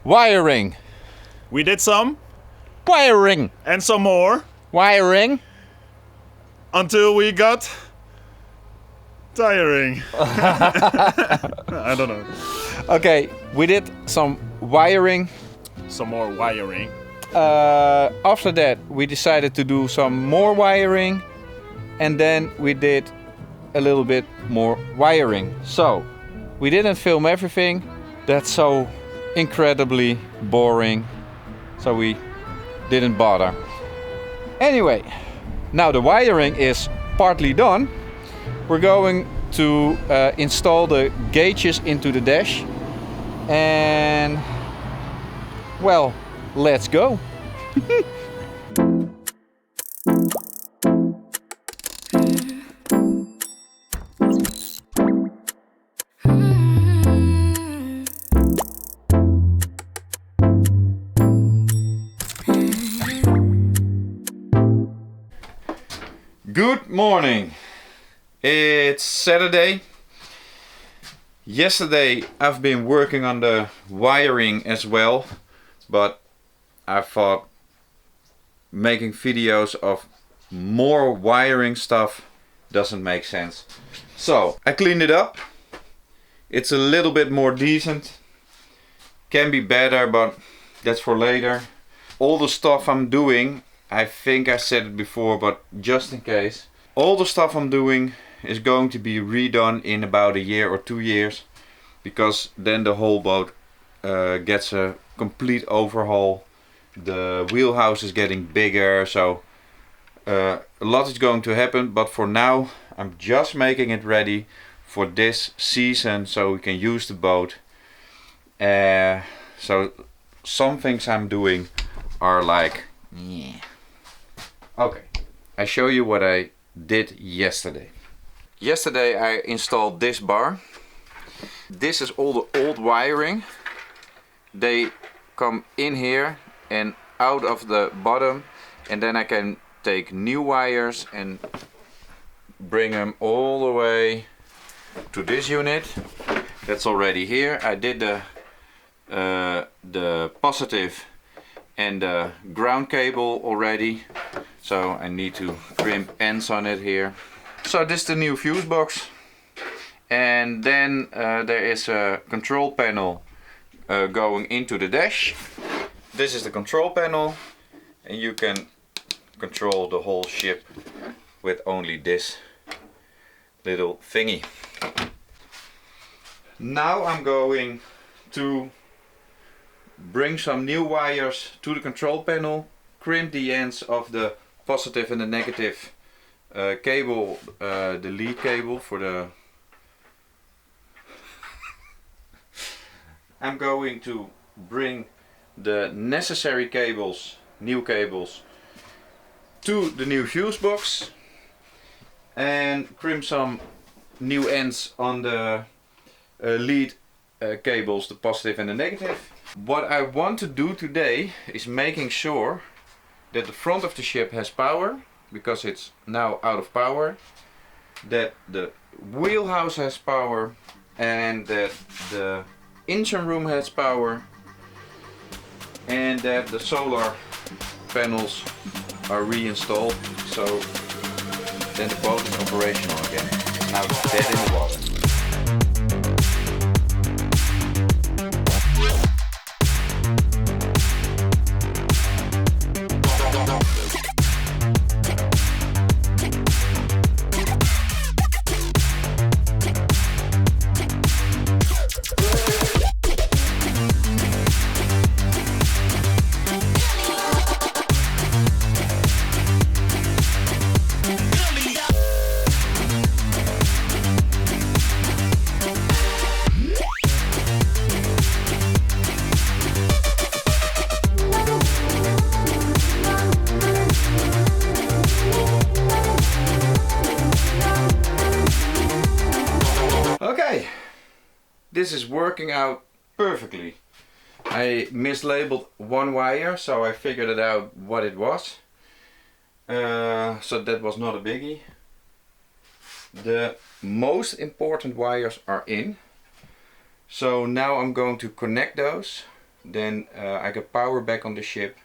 Wiring. We did some. Wiring. And some more. Wiring. Until we got tiring. I don't know. Okay, we did some wiring. Some more wiring. After that, we decided to do some more wiring. And then we did a little bit more wiring. So, we didn't film everything. That's so incredibly boring. So we didn't bother. Anyway, now the wiring is partly done. We're going to install the gauges into the dash. And, well, let's go. Good morning. It's Saturday. Yesterday I've been working on the wiring as well, but I thought making videos of more wiring stuff doesn't make sense. So I cleaned it up. It's a little bit more decent. Can be better, but that's for later. All the stuff I'm doing, I think I said it before, but just in case, all the stuff I'm doing is going to be redone in about a year or 2 years, because then the whole boat gets a complete overhaul. The wheelhouse is getting bigger, so a lot is going to happen, but for now I'm just making it ready for this season so we can use the boat. So some things I'm doing are like, yeah. Okay, I show you what I did yesterday. Yesterday I installed this bar. This is all the old wiring. They come in here and out of the bottom, and then I can take new wires and bring them all the way to this unit. That's already here. I did the positive and the ground cable already, so I need to crimp ends on it here. So this is the new fuse box, and then there is a control panel going into the dash. This is the control panel, and you can control the whole ship with only this little thingy. Now I'm going to bring some new wires to the control panel, crimp the ends of the positive and the negative cable, the lead cable for the... I'm going to bring the necessary cables, new cables, to the new fuse box and crimp some new ends on the lead cables, the positive and the negative. What I want to do today is making sure that the front of the ship has power, because it's now out of power, that the wheelhouse has power, and that the engine room has power, and that the solar panels are reinstalled, so then the boat is operational again. Now it's dead in the water. Okay, this is working out perfectly. I mislabeled one wire, so I figured it out what it was. So that was not a biggie. The most important wires are in. So now I'm going to connect those then I get power back on the ship,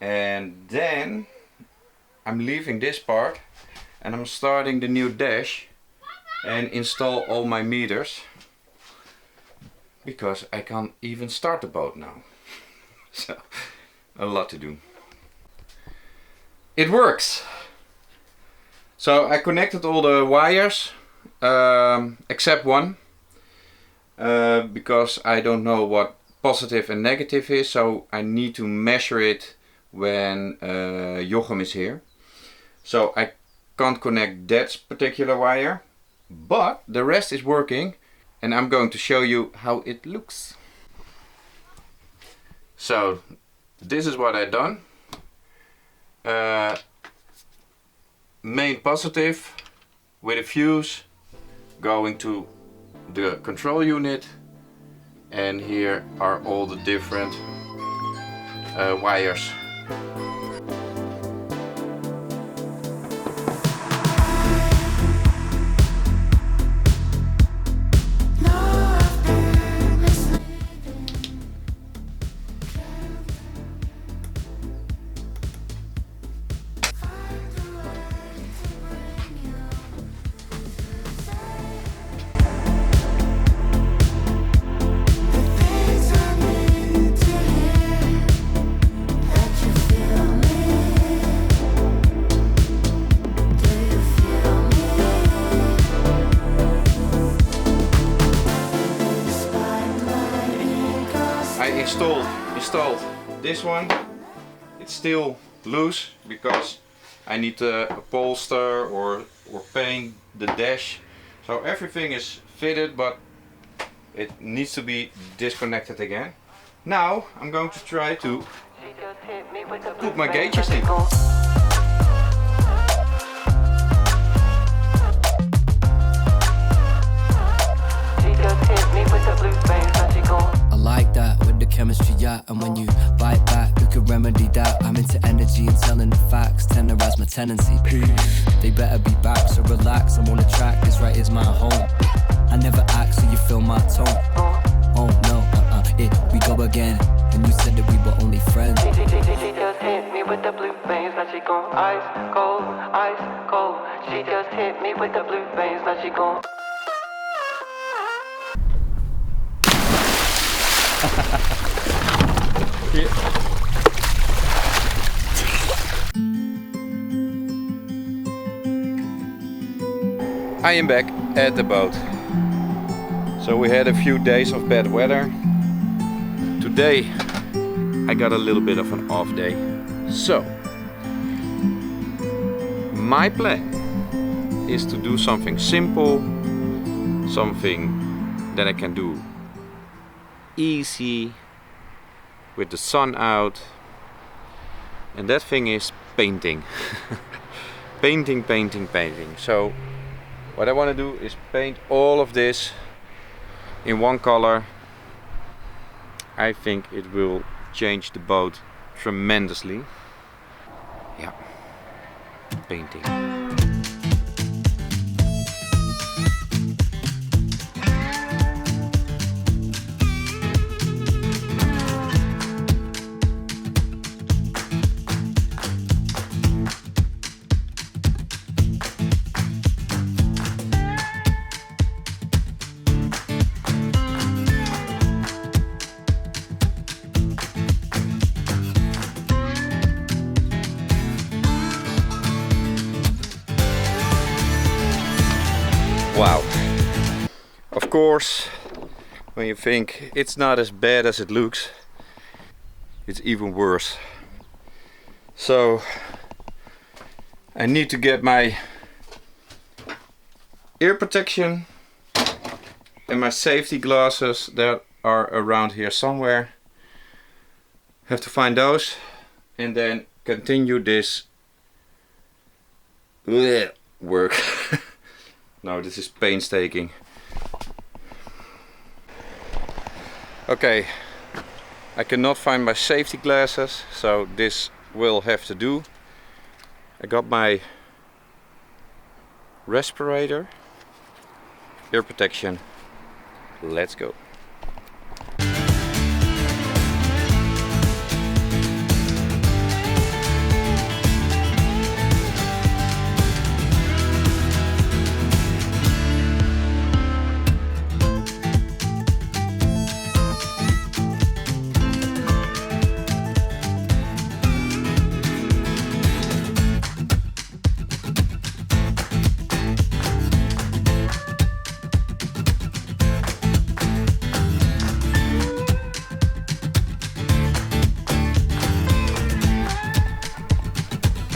and then I'm leaving this part and I'm starting the new dash and install all my meters, because I can't even start the boat now. So a lot to do. It works. So I connected all the wires except one, because I don't know what positive and negative is, so I need to measure it when Jochem is here. So I can't connect that particular wire, but the rest is working, and I'm going to show you how it looks. So this is what I done. Main positive with a fuse going to the control unit, and here are all the different wires. I installed this one. It's still loose because I need to upholster or paint the dash. So everything is fitted, but it needs to be disconnected again. Now I'm going to try to put my gauges in. I like that with the chemistry, yeah. And when you bite back, you can remedy that. I'm into energy and telling the facts, tenderize my tendency. They better be back, so relax. I'm on the track, this right is my home. I never act, so you feel my tone. Oh no, we go again. And you said that we were only friends. She just hit me with the blue veins, now she gone ice cold, ice cold. She just hit me with the blue veins, now she gone. I am back at the boat. So we had a few days of bad weather. Today I got a little bit of an off day. So my plan is to do something simple, something that I can do easy with the sun out, and that thing is painting. painting. So what I want to do is paint all of this in one color. I think it will change the boat tremendously. Yeah, painting. Wow. Of course, when you think it's not as bad as it looks, it's even worse. So I need to get my ear protection and my safety glasses that are around here somewhere. Have to find those and then continue this work. No, this is painstaking. Okay, I cannot find my safety glasses, so this will have to do. I got my respirator, ear protection. Let's go.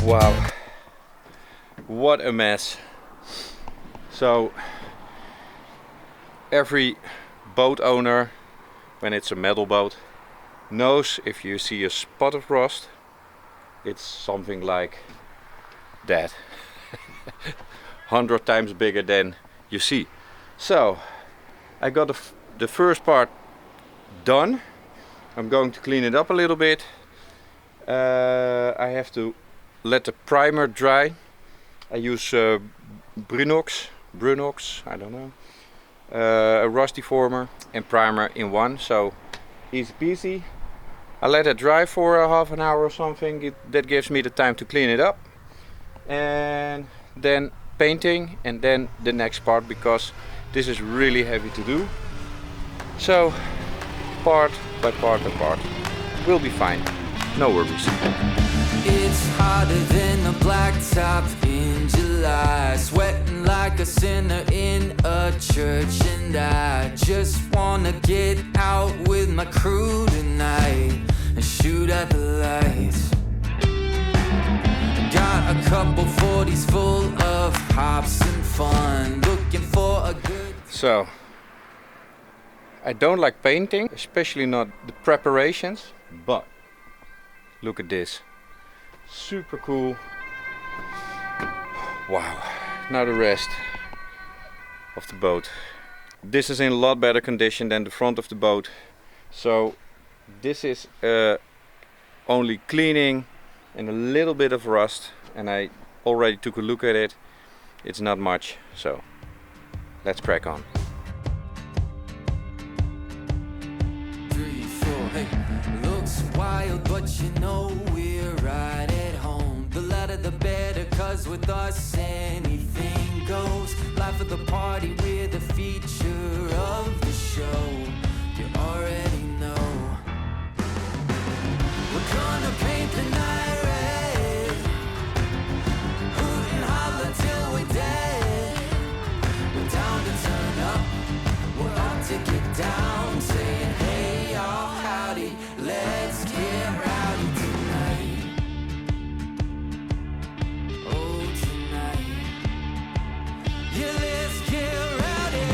Wow, what a mess. So every boat owner, when it's a metal boat, knows if you see a spot of rust, it's something like that. 100 times bigger than you see. So I got the first part done. I'm going to clean it up a little bit. I have to let the primer dry. I use Brunox, I don't know, a rust deformer and primer in one, so easy peasy. I let it dry for half an hour or something. That gives me the time to clean it up, and then painting, and then the next part, because this is really heavy to do. So part by part by part, we'll be fine, no worries. It's hotter than a blacktop in July, sweating like a sinner in a church, and I just wanna get out with my crew tonight and shoot at the lights. Got a couple 40s full of hops and fun, looking for a good... So, I don't like painting, especially not the preparations, but look at this. Super cool. Wow. Now the rest of the boat. This is in a lot better condition than the front of the boat. So this is only cleaning and a little bit of rust, and I already took a look at it. It's not much, so let's crack on. 3, 4, hey. Looks wild, but you know we're right at home. The louder the better, cause with us anything goes. Life of the party, we're the feature of the show. You already know. We're gonna paint the night red, hoot and holler till we're dead. We're down to turn up, we're out to get down, saying hey y'all, howdy, let's get rowdy tonight. Oh tonight, yeah, let's get rowdy.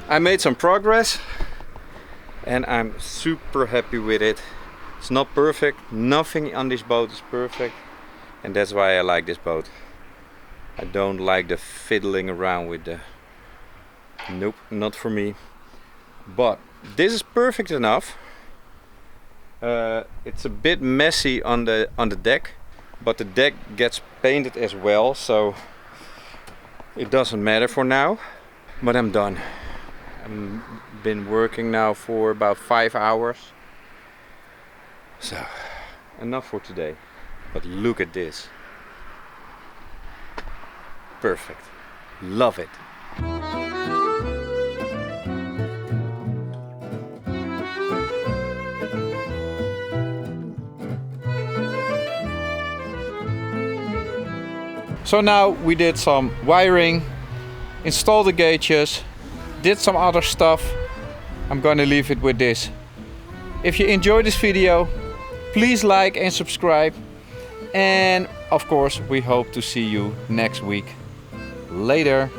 I made some progress and I'm super happy with it. It's not perfect, nothing on this boat is perfect, and that's why I like this boat. I don't like the fiddling around with the... Nope, not for me. But this is perfect enough. It's a bit messy on the deck, but the deck gets painted as well, so it doesn't matter for now. But I'm done. I've been working now for about 5 hours. So, enough for today. But look at this. Perfect. Love it. So now we did some wiring, installed the gauges, did some other stuff. I'm gonna leave it with this. If you enjoyed this video, please like and subscribe. And of course, we hope to see you next week. Later.